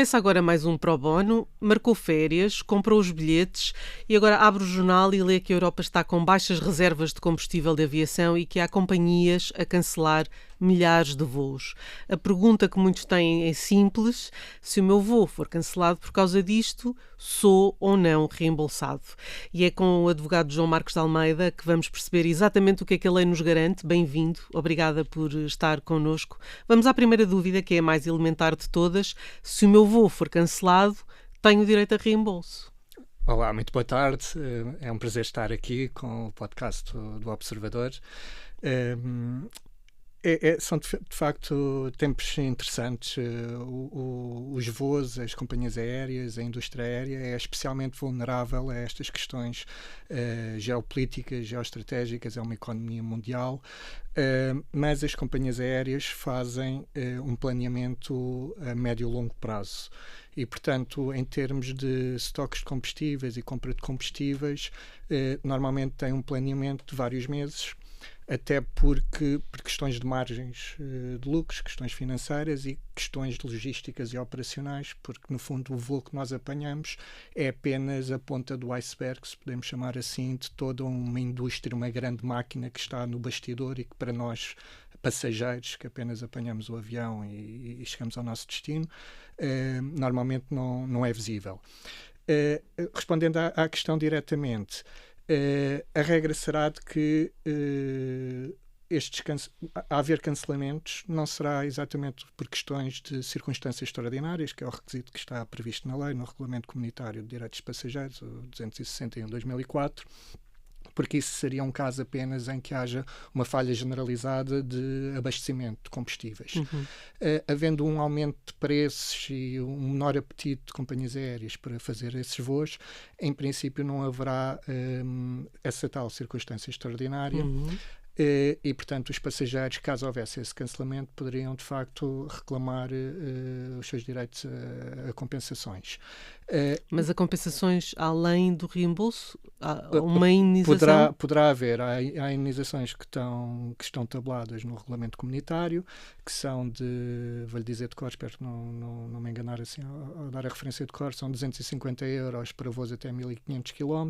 começa agora mais um Pro Bono, marcou férias, comprou os bilhetes e agora abre o jornal e lê que a Europa está com baixas reservas de combustível de aviação e que há companhias a cancelar milhares de voos. A pergunta que muitos têm é simples: se o meu voo for cancelado por causa disto, sou ou não reembolsado? E é com o advogado João Marcos de Almeida que vamos perceber exatamente o que é que a lei nos garante. Bem-vindo, obrigada por estar connosco. Vamos à primeira dúvida, que é a mais elementar de todas: se o meu voo for cancelado, tenho direito a reembolso? Olá, muito boa tarde. É um prazer estar aqui com o podcast do Observador. São de facto tempos interessantes. Os voos, as companhias aéreas, a indústria aérea é especialmente vulnerável a estas questões geopolíticas, geoestratégicas. É uma economia mundial, mas as companhias aéreas fazem um planeamento a médio e longo prazo. E, portanto, em termos de estoques de combustíveis e compra de combustíveis, normalmente tem um planeamento de vários meses, até por questões de margens de lucros, questões financeiras e questões logísticas e operacionais, porque, no fundo, o voo que nós apanhamos é apenas a ponta do iceberg, se podemos chamar assim, de toda uma indústria, uma grande máquina que está no bastidor e que, para nós, passageiros, que apenas apanhamos o avião e chegamos ao nosso destino, normalmente não é visível. Respondendo à questão diretamente, a regra será de que a haver cancelamentos não será exatamente por questões de circunstâncias extraordinárias, que é o requisito que está previsto na lei, no Regulamento Comunitário de Direitos de Passageiros, o 261/2004, porque isso seria um caso apenas em que haja uma falha generalizada de abastecimento de combustíveis. Havendo um aumento de preços e um menor apetite de companhias aéreas para fazer esses voos, em princípio não haverá essa tal circunstância extraordinária. E, portanto, os passageiros, caso houvesse esse cancelamento, poderiam, de facto, reclamar os seus direitos a compensações. Mas a compensações além do reembolso? Há uma indenização? Poderá haver. Há indenizações que estão tabuladas no Regulamento Comunitário, que são de, vou-lhe dizer de cor, espero não me enganar assim ao dar a referência de cor, são 250 euros para voos até 1500 km,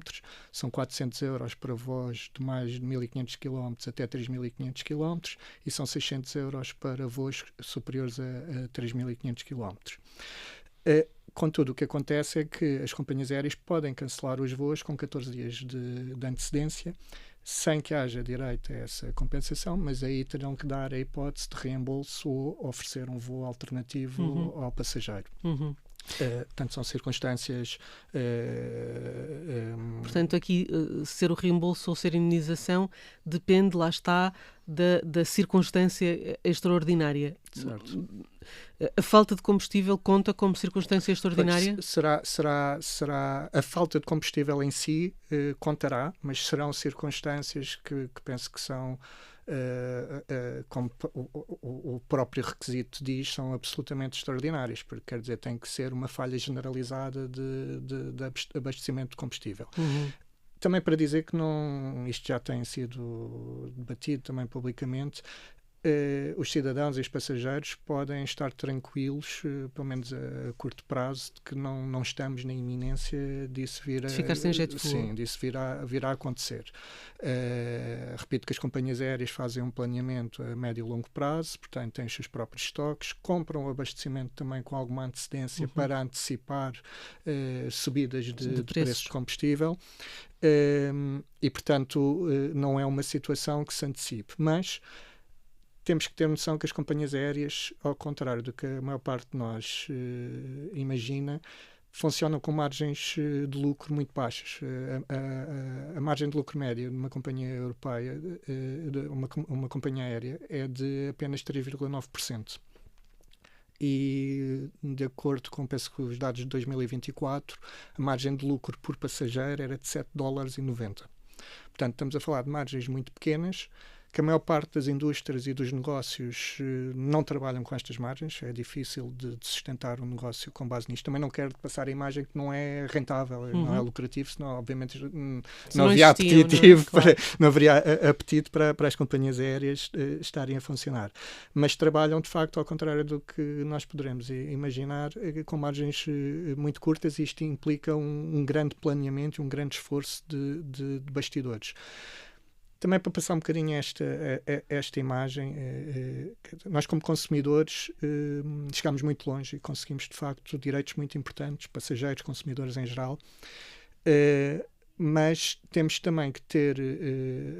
são 400 euros para voos de mais de 1500 km até 3500 km e são 600 euros para voos superiores a 3500 km. Contudo, o que acontece é que as companhias aéreas podem cancelar os voos com 14 dias de antecedência, sem que haja direito a essa compensação, mas aí terão que dar a hipótese de reembolso ou oferecer um voo alternativo ao passageiro. Portanto, são circunstâncias... Portanto, aqui, ser o reembolso ou ser a indenização depende, lá está, da circunstância extraordinária. Certo. A falta de combustível conta como circunstância extraordinária? Será a falta de combustível em si contará, mas serão circunstâncias que penso que são, como o próprio requisito diz, são absolutamente extraordinárias, porque quer dizer, tem que ser uma falha generalizada de abastecimento de combustível. Também para dizer que isto já tem sido debatido também publicamente, os cidadãos e os passageiros podem estar tranquilos, pelo menos a curto prazo, de que não estamos na iminência disso vir a... De ficar sem jeito de voo. Sim, disso vir a acontecer. Repito que as companhias aéreas fazem um planeamento a médio e longo prazo, portanto têm os seus próprios estoques, compram o abastecimento também com alguma antecedência para antecipar subidas de preços de combustível. E, portanto, não é uma situação que se antecipe. Mas temos que ter noção que as companhias aéreas, ao contrário do que a maior parte de nós imagina, funcionam com margens de lucro muito baixas. A margem de lucro média de uma companhia europeia, uma companhia aérea, é de apenas 3,9%. E, de acordo com, penso que os dados de 2024, a margem de lucro por passageiro era de $7,90. Portanto, estamos a falar de margens muito pequenas, que a maior parte das indústrias e dos negócios não trabalham com estas margens. É difícil de sustentar um negócio com base nisto. Também não quero passar a imagem que não é rentável, não é lucrativo, senão obviamente não haveria apetitivo, não haveria apetite para as companhias aéreas estarem a funcionar. Mas trabalham, de facto, ao contrário do que nós poderemos imaginar, com margens muito curtas, e isto implica um grande planeamento e um grande esforço de bastidores. Também para passar um bocadinho esta imagem, nós como consumidores chegámos muito longe e conseguimos de facto direitos muito importantes, passageiros, consumidores em geral, mas temos também que ter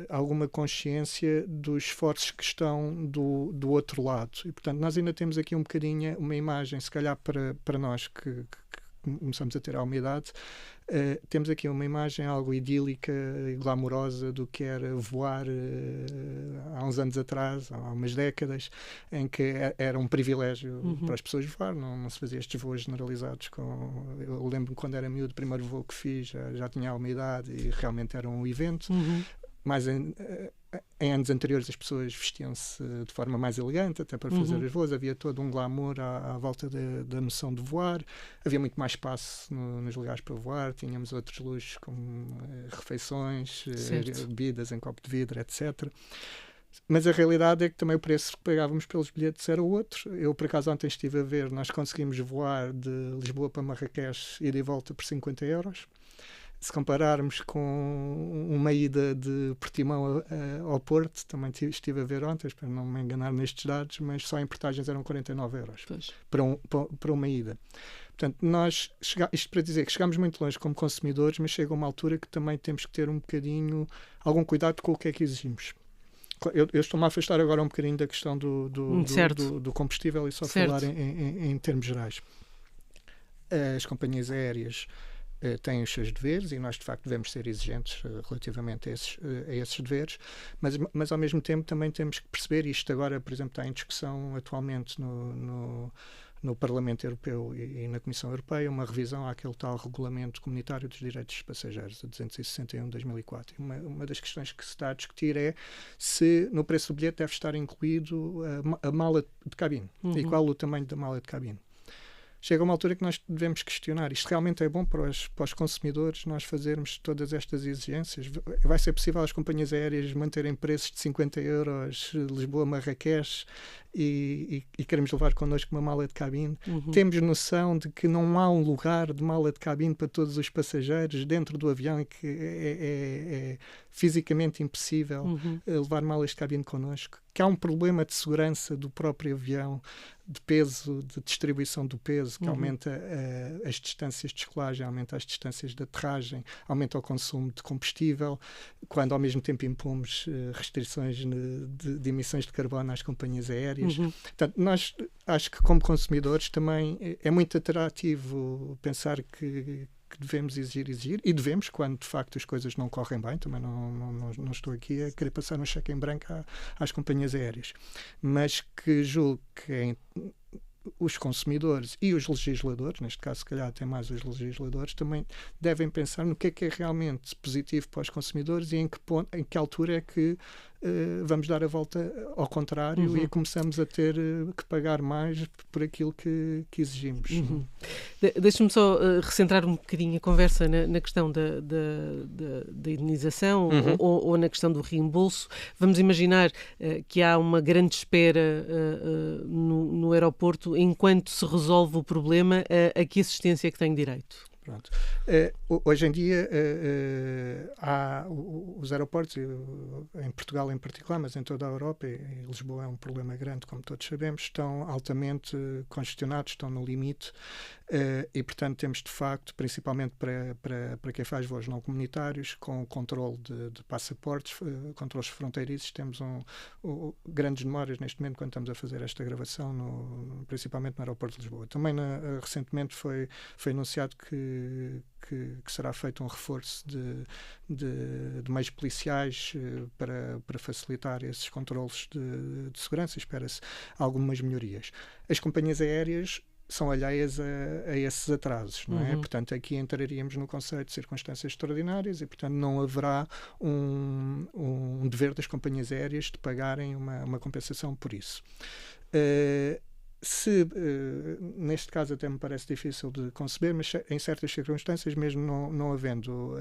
alguma consciência dos esforços que estão do outro lado. E portanto nós ainda temos aqui um bocadinho uma imagem, se calhar para nós que começamos a ter alguma idade, temos aqui uma imagem algo idílica e glamourosa do que era voar há uns anos atrás, há umas décadas, em que era um privilégio para as pessoas voar, não se fazia estes voos generalizados. Eu lembro-me quando era miúdo, o primeiro voo que fiz, já tinha alguma idade e realmente era um evento. Mas em anos anteriores as pessoas vestiam-se de forma mais elegante, até para fazer os voos. Havia todo um glamour à volta da noção de voar. Havia muito mais espaço nos lugares para voar. Tínhamos outros luxos, como refeições, bebidas em copo de vidro, etc. Mas a realidade é que também o preço que pagávamos pelos bilhetes era outro. Eu, por acaso, ontem estive a ver, nós conseguimos voar de Lisboa para Marrakech, ida e volta, por 50 euros. Se compararmos com uma ida de Portimão ao Porto, também estive a ver ontem, espero não me enganar nestes dados, mas só em portagens eram 49 euros para uma ida. Portanto, isto para dizer que chegámos muito longe como consumidores, mas chega uma altura que também temos que ter um bocadinho, algum cuidado com o que é que exigimos. Eu estou-me a afastar agora um bocadinho da questão do combustível e só falar em termos gerais. As companhias aéreas têm os seus deveres e nós de facto devemos ser exigentes relativamente a esses deveres, mas ao mesmo tempo também temos que perceber, isto agora por exemplo está em discussão atualmente no Parlamento Europeu e na Comissão Europeia, uma revisão àquele tal regulamento comunitário dos direitos dos passageiros, a 261 de 2004. Uma das questões que se está a discutir é se no preço do bilhete deve estar incluído a mala de cabine e qual o tamanho da mala de cabine. Chega uma altura que nós devemos questionar. Isto realmente é bom para os consumidores, nós fazermos todas estas exigências? Vai ser possível as companhias aéreas manterem preços de 50 euros Lisboa-Marrakech e queremos levar connosco uma mala de cabine? Temos noção de que não há um lugar de mala de cabine para todos os passageiros dentro do avião e que é fisicamente impossível levar malas de cabine connosco? Que há um problema de segurança do próprio avião, de peso, de distribuição do peso, que aumenta as distâncias de descolagem, aumenta as distâncias de aterragem, aumenta o consumo de combustível, quando ao mesmo tempo impomos restrições de emissões de carbono às companhias aéreas. Portanto, nós acho que como consumidores também é muito atrativo pensar que devemos exigir, e devemos quando de facto as coisas não correm bem. Também não estou aqui a querer passar um cheque em branco às companhias aéreas, mas que julgo que os consumidores e os legisladores, neste caso se calhar até mais os legisladores, também devem pensar no que é realmente positivo para os consumidores e em que altura é que vamos dar a volta ao contrário e começamos a ter que pagar mais por aquilo que exigimos. Deixa-me só recentrar um bocadinho a conversa na questão da indenização ou na questão do reembolso. Vamos imaginar que há uma grande espera no aeroporto enquanto se resolve o problema. A que assistência é que tem direito? Pronto. Hoje em dia há os aeroportos, em Portugal em particular, mas em toda a Europa, e Lisboa é um problema grande, como todos sabemos, estão altamente congestionados, estão no limite, e portanto temos de facto, principalmente para quem faz voos não comunitários, com o controle de passaportes, controles fronteiriços, temos grandes demoras neste momento quando estamos a fazer esta gravação, principalmente no aeroporto de Lisboa. Também recentemente foi anunciado que será feito um reforço de meios policiais para facilitar esses controles de segurança. Espera-se algumas melhorias. As companhias aéreas são alheias a esses atrasos, não é? Uhum. Portanto, aqui entraríamos no conceito de circunstâncias extraordinárias e, portanto, não haverá um dever das companhias aéreas de pagarem uma compensação por isso. Neste caso até me parece difícil de conceber, mas em certas circunstâncias, mesmo não havendo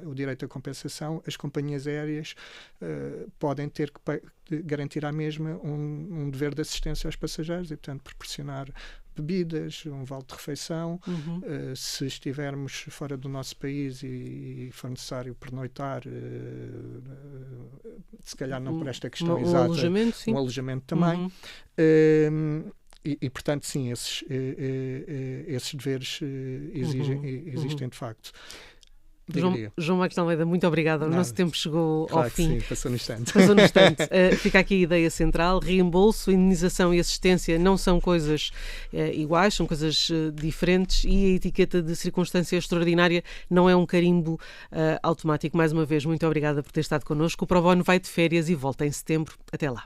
o direito à compensação, as companhias aéreas podem ter que garantir à mesma um dever de assistência aos passageiros e, portanto, proporcionar bebidas, um vale de refeição. Se estivermos fora do nosso país e for necessário pernoitar, se calhar não por esta questão exata, alojamento, sim. Um alojamento também. Portanto, sim, esses deveres existem de facto. João Marcos de Almeida, muito obrigada. O nosso tempo chegou ao fim. Sim, passou no instante. Fica aqui a ideia central. Reembolso, indenização e assistência não são coisas iguais, são coisas diferentes, e a etiqueta de circunstância extraordinária não é um carimbo automático. Mais uma vez, muito obrigada por ter estado connosco. O Pro Bono vai de férias e volta em setembro. Até lá.